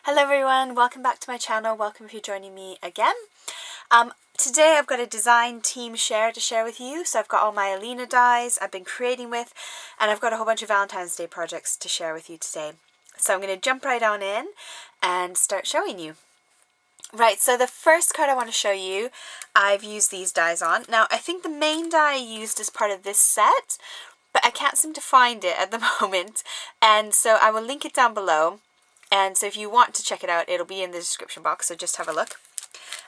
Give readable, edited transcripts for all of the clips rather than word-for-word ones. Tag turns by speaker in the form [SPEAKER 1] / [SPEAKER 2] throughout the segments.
[SPEAKER 1] Hello everyone, welcome back to my channel. Welcome if you're joining me again. Today I've got a design team share to share with you. So I've got all my Alina dies I've been creating with, and I've got a whole bunch of Valentine's Day projects to share with you today. So I'm going to jump right on in and start showing you. Right, so the first card I want to show you, I've used these dies on. Now I think the main die I used as part of this set, but I can't seem to find it at the moment, and so I will link it down below. And so if you want to check it out, it'll be in the description box, so just have a look.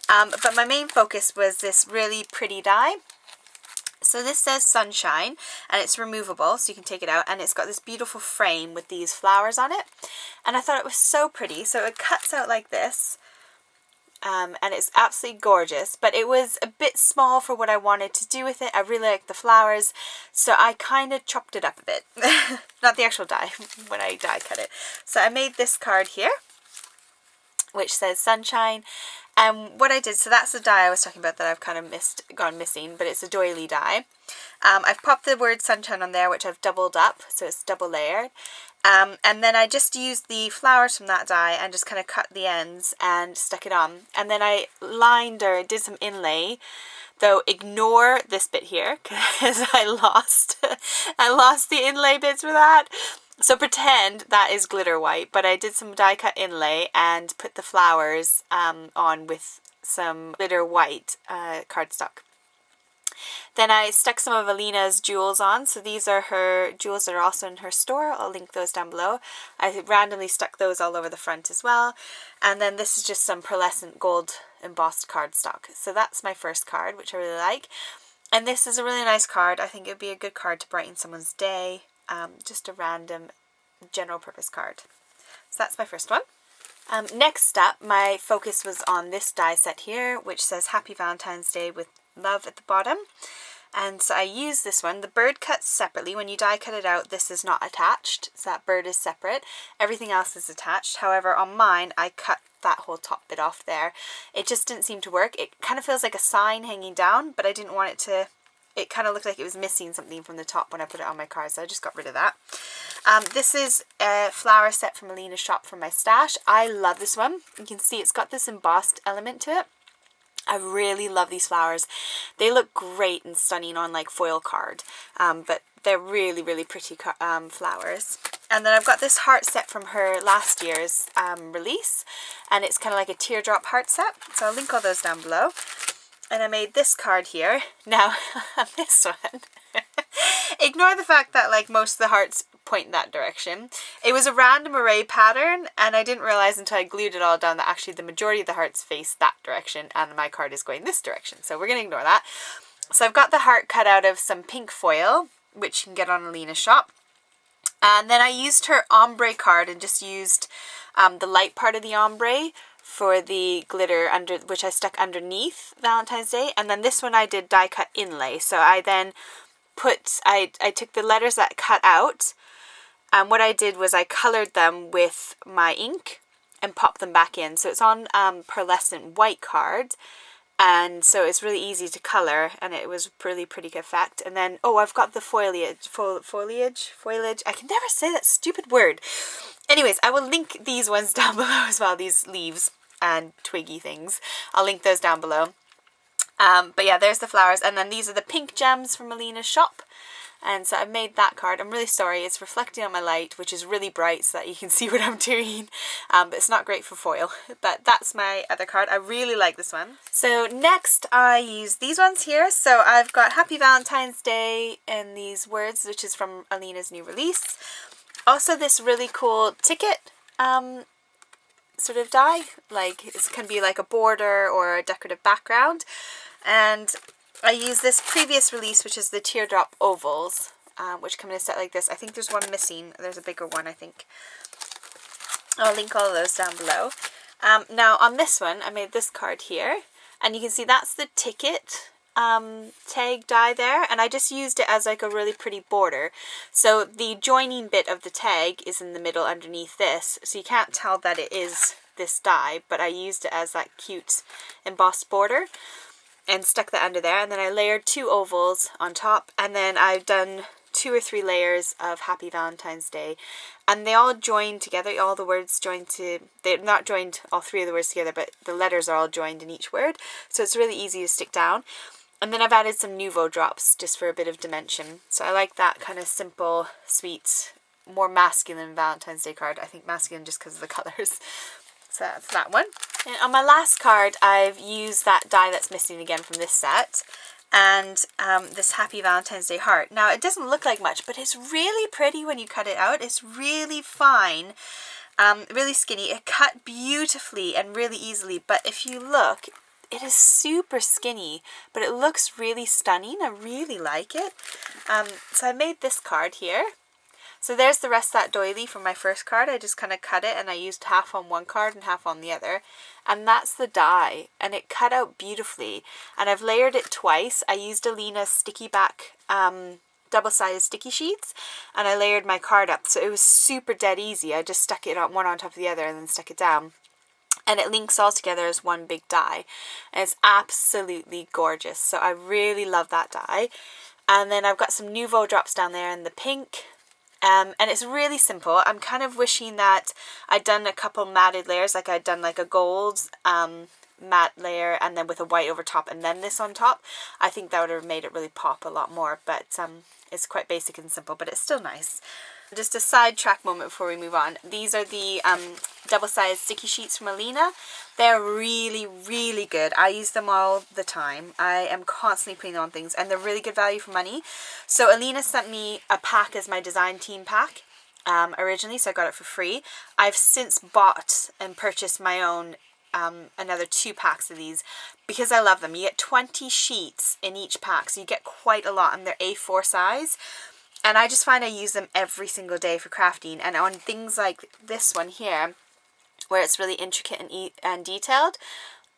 [SPEAKER 1] But my main focus was this really pretty die. So this says Sunshine, and it's removable, so you can take it out, and it's got this beautiful frame with these flowers on it. And I thought it was so pretty, so it cuts out like this. And it's absolutely gorgeous, but it was a bit small for what I wanted to do with it. I really like the flowers, so I kind of chopped it up a bit. Not the actual die, when I die cut it. So I made this card here, which says Sunshine. And what I did, so that's the die I was talking about that I've kind of gone missing, but it's a doily die. I've popped the word Sunshine on there, which I've doubled up, so it's double layered. And then I just used the flowers from that die and just kind of cut the ends and stuck it on. And then I lined or did some inlay, though ignore this bit here because I lost the inlay bits for that. So pretend that is glitter white, but I did some die cut inlay and put the flowers on with some glitter white cardstock. Then I stuck some of Alina's jewels on, so these are her jewels that are also in her store. I'll link those down below. I randomly stuck those all over the front as well. And then this is just some pearlescent gold embossed cardstock. So that's my first card, which I really like. And this is a really nice card. I think it would be a good card to brighten someone's day. Just a random general purpose card. So that's my first one. Next up, my focus was on this die set here, which says Happy Valentine's Day with love at the bottom. And so I use this one. The bird cuts separately. When you die cut it out, this is not attached, so that bird is separate. Everything else is attached. However, on mine, I cut that whole top bit off there. It just didn't seem to work. It kind of feels like a sign hanging down, but I didn't want it to. It kind of looked like it was missing something from the top when I put it on my card, so I just got rid of that. This is a flower set from Alina's shop from my stash. I love this one. You can see it's got this embossed element to it. I really love these flowers. They look great and stunning on like foil card, but they're really, really pretty flowers. And then I've got this heart set from her last year's release, and it's kind of like a teardrop heart set. So I'll link all those down below. And I made this card here. Now, on this one, ignore the fact that like most of the hearts point in that direction. It was a random array pattern, and I didn't realize until I glued it all down that actually the majority of the hearts face that direction, and my card is going this direction. So we're going to ignore that. So I've got the heart cut out of some pink foil, which you can get on Alina's shop. And then I used her ombre card and just used the light part of the ombre for the glitter under, which I stuck underneath Valentine's Day. And then this one I did die cut inlay. So I then I took the letters that cut out, and what I did was I colored them with my ink and popped them back in. So it's on pearlescent white card, and so it's really easy to color, and it was really pretty effect. And then, oh, I've got the foliage. I can never say that stupid word. Anyways, I will link these ones down below as well, these leaves and twiggy things. I'll link those down below. But yeah, there's the flowers, and then these are the pink gems from Alina's shop. And so I made that card. I'm really sorry, it's reflecting on my light, which is really bright so that you can see what I'm doing. But it's not great for foil. But that's my other card. I really like this one. So next I use these ones here. So I've got Happy Valentine's Day and these words, which is from Alina's new release. Also this really cool ticket sort of die. Like it can be like a border or a decorative background. And I use this previous release, which is the Teardrop ovals, which come in a set like this. I think there's one missing. There's a bigger one, I think. I'll link all of those down below. Now on this one, I made this card here, and you can see that's the ticket tag die there, and I just used it as like a really pretty border. So the joining bit of the tag is in the middle underneath this, so you can't tell that it is this die, but I used it as that cute embossed border and stuck that under there. And then I layered two ovals on top, and then I've done 2 or 3 layers of Happy Valentine's Day, and they all join together. All the words join to, they're not joined all 3 of the words together, but the letters are all joined in each word, so it's really easy to stick down. And then I've added some Nouveau drops just for a bit of dimension. So I like that kind of simple, sweet, more masculine Valentine's Day card. I think masculine just because of the colours. So that's that one. And on my last card, I've used that die that's missing again from this set, and this Happy Valentine's Day heart. Now, it doesn't look like much, but it's really pretty when you cut it out. It's really fine, really skinny. It cut beautifully and really easily, but if you look, it is super skinny, but it looks really stunning. I really like it. So I made this card here. So there's the rest of that doily from my first card. I just kind of cut it, and I used half on one card and half on the other. And that's the die, and it cut out beautifully. And I've layered it twice. I used Alina's sticky back double-sided sticky sheets, and I layered my card up. So it was super dead easy. I just stuck it on one on top of the other and then stuck it down. And it links all together as one big die. And it's absolutely gorgeous. So I really love that die. And then I've got some Nouveau drops down there in the pink. And it's really simple. I'm kind of wishing that I'd done a couple matted layers, like I'd done like a gold matte layer and then with a white over top and then this on top. I think that would have made it really pop a lot more, but it's quite basic and simple, but it's still nice. Just a sidetrack moment before we move on. These are the double-sided sticky sheets from Alina. They're really, really good. I use them all the time. I am constantly putting them on things, and they're really good value for money. So Alina sent me a pack as my design team pack originally, so I got it for free. I've since bought and purchased my own another 2 packs of these because I love them. You get 20 sheets in each pack, so you get quite a lot, and they're A4 size. And I just find I use them every single day for crafting. And on things like this one here, where it's really intricate and detailed,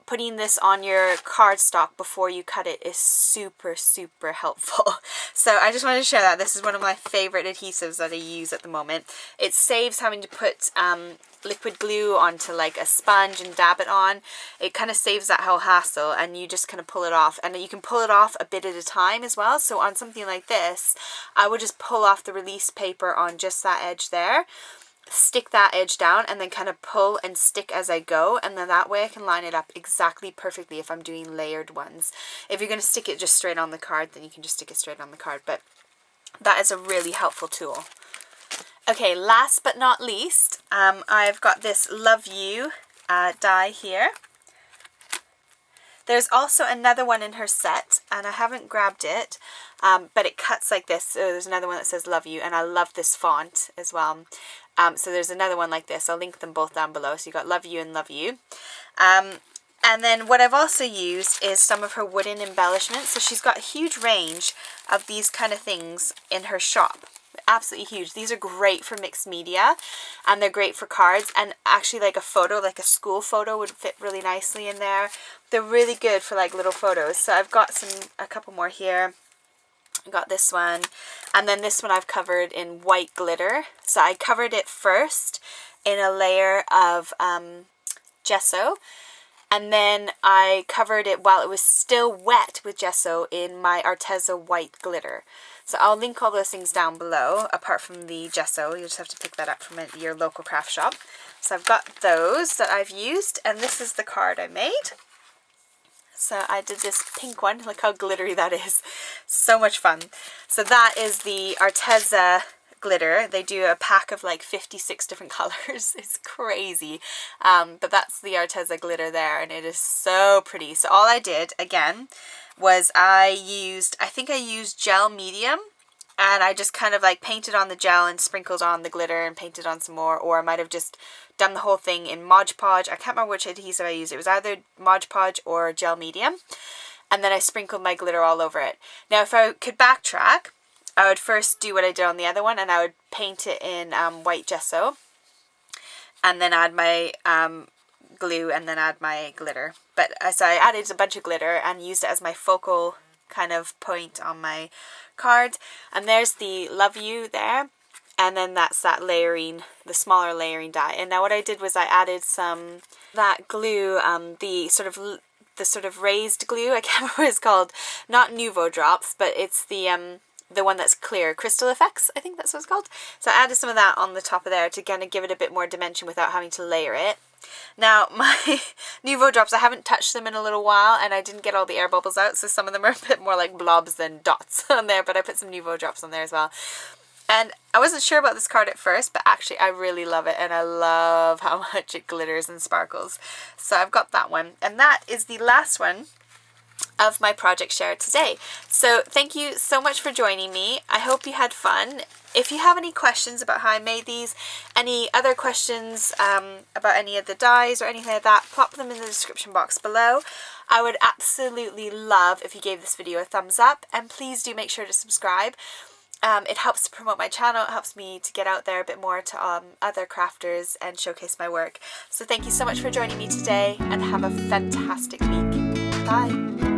[SPEAKER 1] putting this on your cardstock before you cut it is super, super helpful. So I just wanted to share that. This is one of my favorite adhesives that I use at the moment. It saves having to put liquid glue onto like a sponge and dab it on. It kind of saves that whole hassle, and you just kind of pull it off, and you can pull it off a bit at a time as well. So on something like this, I would just pull off the release paper on just that edge there, stick that edge down, and then kind of pull and stick as I go, and then that way I can line it up exactly perfectly if I'm doing layered ones. If you're going to stick it just straight on the card, then you can just stick it straight on the card, but that is a really helpful tool. Okay, last but not least, I've got this Love You die here. There's also another one in her set, and I haven't grabbed it, but it cuts like this. So there's another one that says Love You, and I love this font as well. So there's another one like this. I'll link them both down below. So you got Love You and Love You. And then what I've also used is some of her wooden embellishments. So she's got a huge range of these kind of things in her shop. Absolutely huge. These are great for mixed media, and they're great for cards, and actually like a photo, like a school photo would fit really nicely in there. They're really good for like little photos. So I've got a couple more here. I got this one, and then this one I've covered in white glitter. So I covered it first in a layer of gesso, and then I covered it while it was still wet with gesso in my Arteza white glitter. So I'll link all those things down below, apart from the gesso. You just have to pick that up from your local craft shop. So I've got those that I've used, and this is the card I made. So I did this pink one. Look how glittery that is. So much fun. So that is the Arteza glitter. They do a pack of like 56 different colors. It's crazy. But that's the Arteza glitter there, and it is so pretty. So all I did, again, was I think I used gel medium, and I just kind of like painted on the gel and sprinkled on the glitter and painted on some more, or I might have just done the whole thing in Mod Podge. I can't remember which adhesive I used. It was either Mod Podge or gel medium, and then I sprinkled my glitter all over it. Now if I could backtrack, I would first do what I did on the other one, and I would paint it in white gesso, and then add my glue, and then add my glitter. But so I added a bunch of glitter and used it as my focal kind of point on my card. And there's the Love You there, and then that's that layering, the smaller layering die. And now what I did was I added some that glue, the sort of raised glue. I can't remember what it's called. Not Nouveau drops, but it's the the one that's clear, Crystal Effects, I think that's what it's called. So I added some of that on the top of there to kind of give it a bit more dimension without having to layer it. Now my Nouveau drops, I haven't touched them in a little while and I didn't get all the air bubbles out, so some of them are a bit more like blobs than dots on there, but I put some Nouveau drops on there as well. And I wasn't sure about this card at first, but actually I really love it and I love how much it glitters and sparkles. So I've got that one, and that is the last one of my project share today. So thank you so much for joining me. I hope you had fun. If you have any questions about how I made these, any other questions about any of the dies or anything like that, pop them in the description box below. I would absolutely love if you gave this video a thumbs up, and please do make sure to subscribe. It helps to promote my channel, it helps me to get out there a bit more to other crafters and showcase my work. So thank you so much for joining me today, and have a fantastic week. Bye!